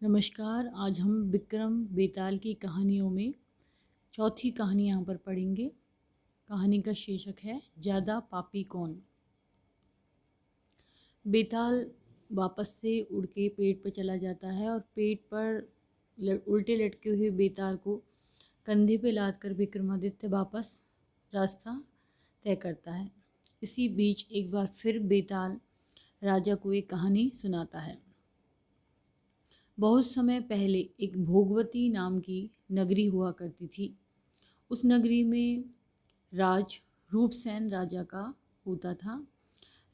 नमस्कार। आज हम विक्रम बेताल की कहानियों में चौथी कहानी यहाँ पर पढ़ेंगे। कहानी का शीर्षक है ज़्यादा पापी कौन। बेताल वापस से उड़ के पेड़ पर चला जाता है और पेड़ पर उल्टे लटके हुए बेताल को कंधे पे लाद कर विक्रमादित्य वापस रास्ता तय करता है। इसी बीच एक बार फिर बेताल राजा को एक कहानी सुनाता है। बहुत समय पहले एक भोगवती नाम की नगरी हुआ करती थी। उस नगरी में राज रूपसेन राजा का होता था।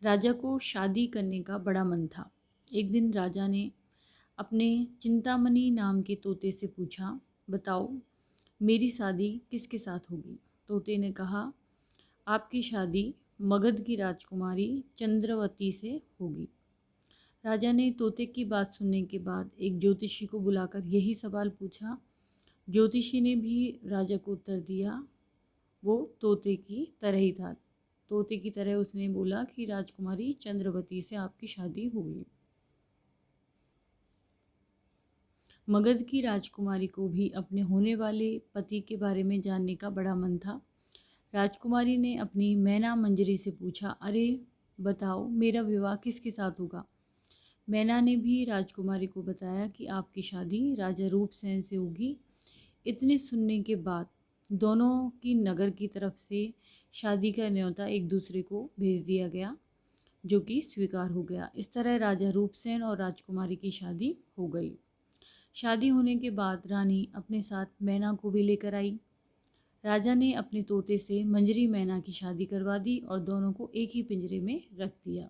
राजा को शादी करने का बड़ा मन था। एक दिन राजा ने अपने चिंतामणि नाम के तोते से पूछा, बताओ मेरी शादी किसके साथ होगी। तोते ने कहा, आपकी शादी मगध की राजकुमारी चंद्रवती से होगी। राजा ने तोते की बात सुनने के बाद एक ज्योतिषी को बुलाकर यही सवाल पूछा। ज्योतिषी ने भी राजा को उत्तर दिया। वो तोते की तरह ही था। तोते की तरह उसने बोला कि राजकुमारी चंद्रवती से आपकी शादी होगी। मगध की राजकुमारी को भी अपने होने वाले पति के बारे में जानने का बड़ा मन था। राजकुमारी ने अपनी मैना मंजरी से पूछा, अरे बताओ मेरा विवाह किसके साथ होगा। मैना ने भी राजकुमारी को बताया कि आपकी शादी राजा रूपसेन से होगी। इतने सुनने के बाद दोनों की नगर की तरफ से शादी का न्योता एक दूसरे को भेज दिया गया, जो कि स्वीकार हो गया। इस तरह राजा रूपसेन और राजकुमारी की शादी हो गई। शादी होने के बाद रानी अपने साथ मैना को भी लेकर आई। राजा ने अपने तोते से मंजरी मैना की शादी करवा दी और दोनों को एक ही पिंजरे में रख दिया।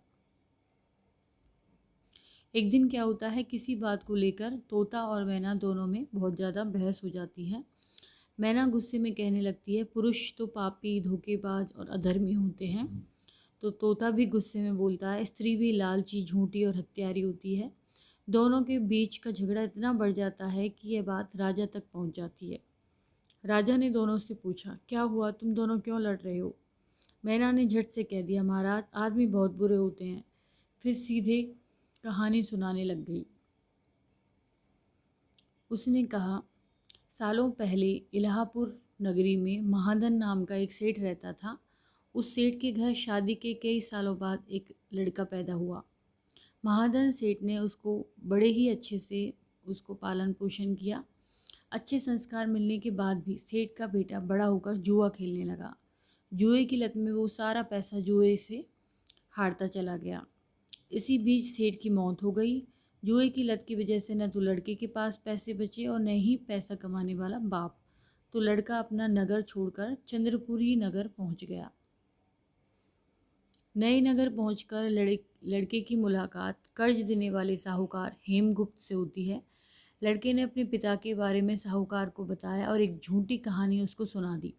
एक दिन क्या होता है, किसी बात को लेकर तोता और मैना दोनों में बहुत ज़्यादा बहस हो जाती है। मैना गुस्से में कहने लगती है, पुरुष तो पापी, धोखेबाज और अधर्मी होते हैं। तो तोता भी गुस्से में बोलता है, स्त्री भी लालची, झूठी और हत्यारी होती है। दोनों के बीच का झगड़ा इतना बढ़ जाता है कि यह बात राजा तक पहुंच जाती है। राजा ने दोनों से पूछा, क्या हुआ, तुम दोनों क्यों लड़ रहे हो। मैना ने झट से कह दिया, महाराज आदमी बहुत बुरे होते हैं। फिर सीधे कहानी सुनाने लग गई। उसने कहा, सालों पहले इलाहापुर नगरी में महादन नाम का एक सेठ रहता था। उस सेठ के घर शादी के कई सालों बाद एक लड़का पैदा हुआ। महादन सेठ ने उसको बड़े ही अच्छे से उसको पालन पोषण किया। अच्छे संस्कार मिलने के बाद भी सेठ का बेटा बड़ा होकर जुआ खेलने लगा। जुए की लत में वो सारा पैसा जुए से हारता चला गया। इसी बीच सेठ की मौत हो गई। जुए की लत की वजह से न तो लड़के के पास पैसे बचे और न ही पैसा कमाने वाला बाप। तो लड़का अपना नगर छोड़कर चंद्रपुरी नगर पहुंच गया। नए नगर पहुंचकर लड़के की मुलाकात कर्ज देने वाले साहूकार हेमगुप्त से होती है। लड़के ने अपने पिता के बारे में साहूकार को बताया और एक झूठी कहानी उसको सुना दी।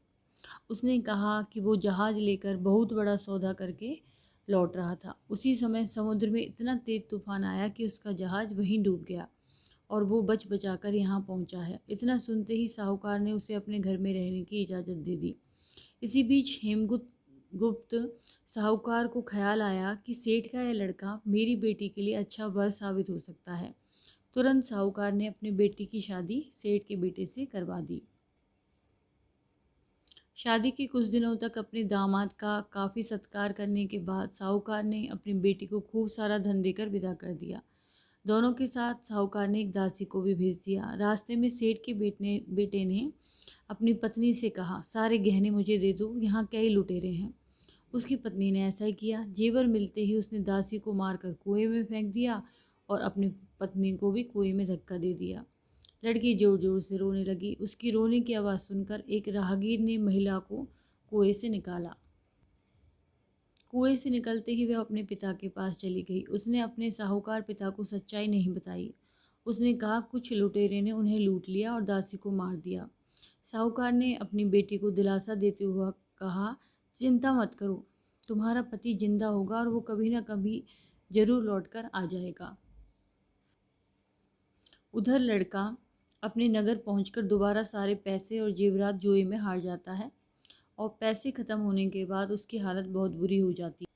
उसने कहा कि वो जहाज़ लेकर बहुत बड़ा सौदा करके लौट रहा था। उसी समय समुद्र में इतना तेज तूफान आया कि उसका जहाज़ वहीं डूब गया और वो बच बचाकर यहाँ पहुँचा है। इतना सुनते ही साहूकार ने उसे अपने घर में रहने की इजाज़त दे दी। इसी बीच गुप्त साहूकार को ख्याल आया कि सेठ का यह लड़का मेरी बेटी के लिए अच्छा वर साबित हो सकता है। तुरंत साहूकार ने अपनी बेटी की शादी सेठ के बेटे से करवा दी। शादी के कुछ दिनों तक अपने दामाद का काफ़ी सत्कार करने के बाद साहूकार ने अपनी बेटी को खूब सारा धन देकर विदा कर दिया। दोनों के साथ साहूकार ने एक दासी को भी भेज दिया। रास्ते में सेठ के बेटे ने अपनी पत्नी से कहा, सारे गहने मुझे दे दो, यहाँ कई लुटेरे हैं। उसकी पत्नी ने ऐसा ही किया। जेवर मिलते ही उसने दासी को मारकर कुएं में फेंक दिया और अपनी पत्नी को भी कुएं में धक्का दे दिया। लड़की जोर जोर से रोने लगी। उसकी रोने की आवाज़ सुनकर एक राहगीर ने महिला को कुएं से निकाला। कुएं से निकलते ही वह अपने पिता के पास चली गई। उसने अपने साहूकार पिता को सच्चाई नहीं बताई। उसने कहा, कुछ लुटेरे ने उन्हें लूट लिया और दासी को मार दिया। साहूकार ने अपनी बेटी को दिलासा देते हुए कहा, चिंता मत करो, तुम्हारा पति जिंदा होगा और वो कभी ना कभी जरूर लौटकर आ जाएगा। उधर लड़का अपने नगर पहुंचकर दोबारा सारे पैसे और जेवरात जुए में हार जाता है और पैसे ख़त्म होने के बाद उसकी हालत बहुत बुरी हो जाती है।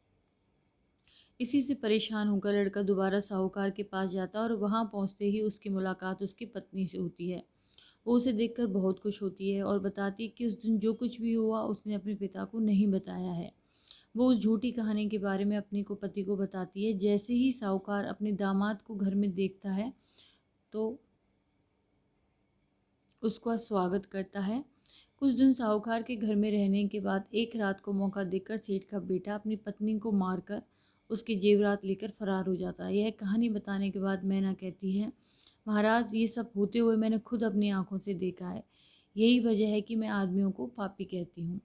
इसी से परेशान होकर लड़का दोबारा साहूकार के पास जाता है और वहाँ पहुँचते ही उसकी मुलाकात उसकी पत्नी से होती है। वो उसे देखकर बहुत खुश होती है और बताती है कि उस दिन जो कुछ भी हुआ उसने अपने पिता को नहीं बताया है। वो उस झूठी कहानी के बारे में अपने को पति को बताती है। जैसे ही साहूकार अपने दामाद को घर में देखता है तो उसका स्वागत करता है। कुछ दिन साहूकार के घर में रहने के बाद एक रात को मौका देखकर सेठ का बेटा अपनी पत्नी को मारकर उसके जेवरात लेकर फरार हो जाता है। यह कहानी बताने के बाद मैना कहती है, महाराज ये सब होते हुए मैंने खुद अपनी आंखों से देखा है। यही वजह है कि मैं आदमियों को पापी कहती हूँ।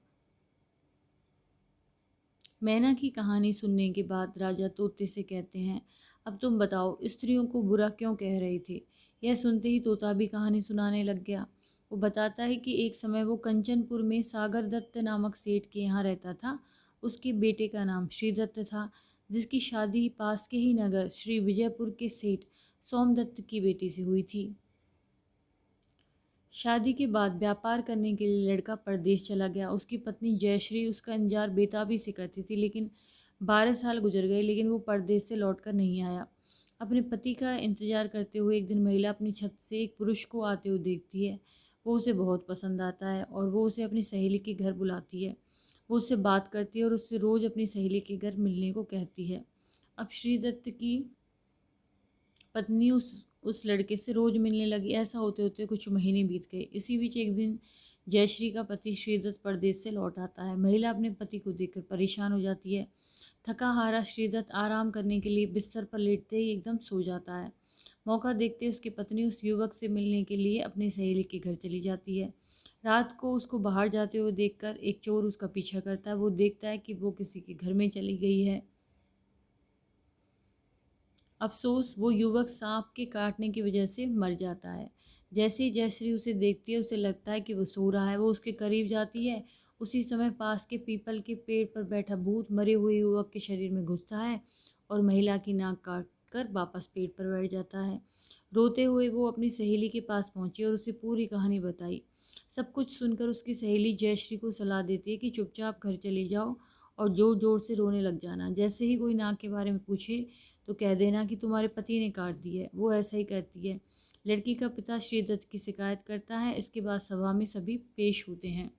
मैना की कहानी सुनने के बाद राजा तोते से कहते हैं, अब तुम बताओ स्त्रियों को बुरा क्यों कह रहे थे। यह सुनते ही तोता भी कहानी सुनाने लग गया। वो बताता है कि एक समय वो कंचनपुर में सागर दत्त नामक सेठ के यहाँ रहता था। उसके बेटे का नाम श्रीदत्त था, जिसकी शादी पास के ही नगर श्री विजयपुर के सेठ सोमदत्त की बेटी से हुई थी। शादी के बाद व्यापार करने के लिए लड़का परदेश चला गया। उसकी पत्नी जयश्री उसका इंतजार बेताबी से करती थी, लेकिन 12 साल गुजर गए लेकिन वो परदेश से लौट कर नहीं आया। अपने पति का इंतजार करते हुए एक दिन महिला अपनी छत से एक पुरुष को आते हुए देखती है। वो उसे बहुत पसंद आता है और वो उसे अपनी सहेली के घर बुलाती है। वो उससे बात करती है और उससे रोज़ अपनी सहेली के घर मिलने को कहती है। अब श्रीदत्त की पत्नी उस लड़के से रोज़ मिलने लगी। ऐसा होते होते कुछ महीने बीत गए। इसी बीच एक दिन जयश्री का पति श्रीदत्त परदेश से लौट आता है। महिला अपने पति को देखकर परेशान हो जाती है। थका हारा श्रीदत्त आराम करने के लिए बिस्तर पर लेटते ही एकदम सो जाता है। मौका देखते ही उसकी पत्नी उस युवक से मिलने के लिए अपनी सहेली के घर चली जाती है। रात को उसको बाहर जाते हुए देखकर एक चोर उसका पीछा करता है। वो देखता है कि वो किसी के घर में चली गई है। अफसोस वो युवक सांप के काटने की वजह से मर जाता है। जैसे ही जयश्री उसे देखती है उसे लगता है कि वो सो रहा है। वो उसके करीब जाती है। उसी समय पास के पीपल के पेड़ पर बैठा भूत मरे हुए युवक के शरीर में घुसता है और महिला की नाक काट कर वापस पेड़ पर बैठ जाता है। रोते हुए वो अपनी सहेली के पास पहुंची और उसे पूरी कहानी बताई। सब कुछ सुनकर उसकी सहेली जयश्री को सलाह देती है कि चुपचाप घर चले जाओ और जोर जोर से रोने लग जाना। जैसे ही कोई नाक के बारे में पूछे तो कह देना कि तुम्हारे पति ने काट दी है। वो ऐसा ही करती है। लड़की का पिता श्रीदत्त की शिकायत करता है। इसके बाद सभा में सभी पेश होते हैं।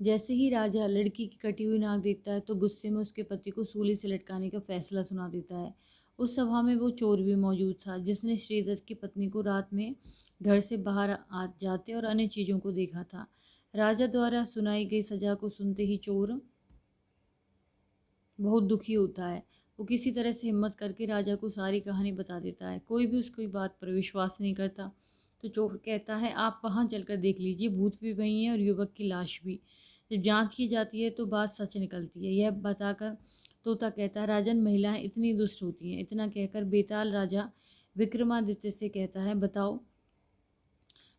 जैसे ही राजा लड़की की कटी हुई नाक देखता है तो गुस्से में उसके पति को सूली से लटकाने का फैसला सुना देता है। उस सभा में वो चोर भी मौजूद था जिसने श्रीदत्त की पत्नी को रात में घर से बाहर आ जाते और अन्य चीज़ों को देखा था। राजा द्वारा सुनाई गई सजा को सुनते ही चोर बहुत दुखी होता है। वो किसी तरह से हिम्मत करके राजा को सारी कहानी बता देता है। कोई भी उसकी बात पर विश्वास नहीं करता। तो चोर कहता है, आप वहाँ चलकर देख लीजिए, भूत भी वहीं है और युवक की लाश भी। जब जांच की जाती है तो बात सच निकलती है। यह बताकर तोता कहता है, राजन महिलाएं इतनी दुष्ट होती हैं। इतना कहकर बेताल राजा विक्रमादित्य से कहता है, बताओ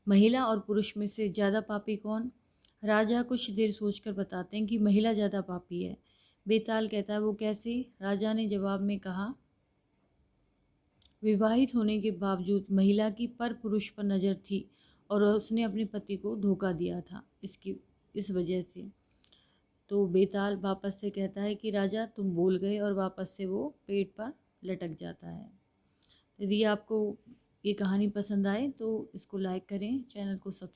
महिला और पुरुष में से ज़्यादा पापी कौन। राजा कुछ देर सोचकर बताते हैं कि महिला ज़्यादा पापी है। बेताल कहता है, वो कैसे। राजा ने जवाब में कहा, विवाहित होने के बावजूद महिला की पर पुरुष पर नज़र थी और उसने अपने पति को धोखा दिया था इस वजह से। तो बेताल वापस से कहता है कि राजा तुम बोल गए और वापस से वो पेड़ पर लटक जाता है। यदि आपको ये कहानी पसंद आए तो इसको लाइक करें, चैनल को सब्सक्राइब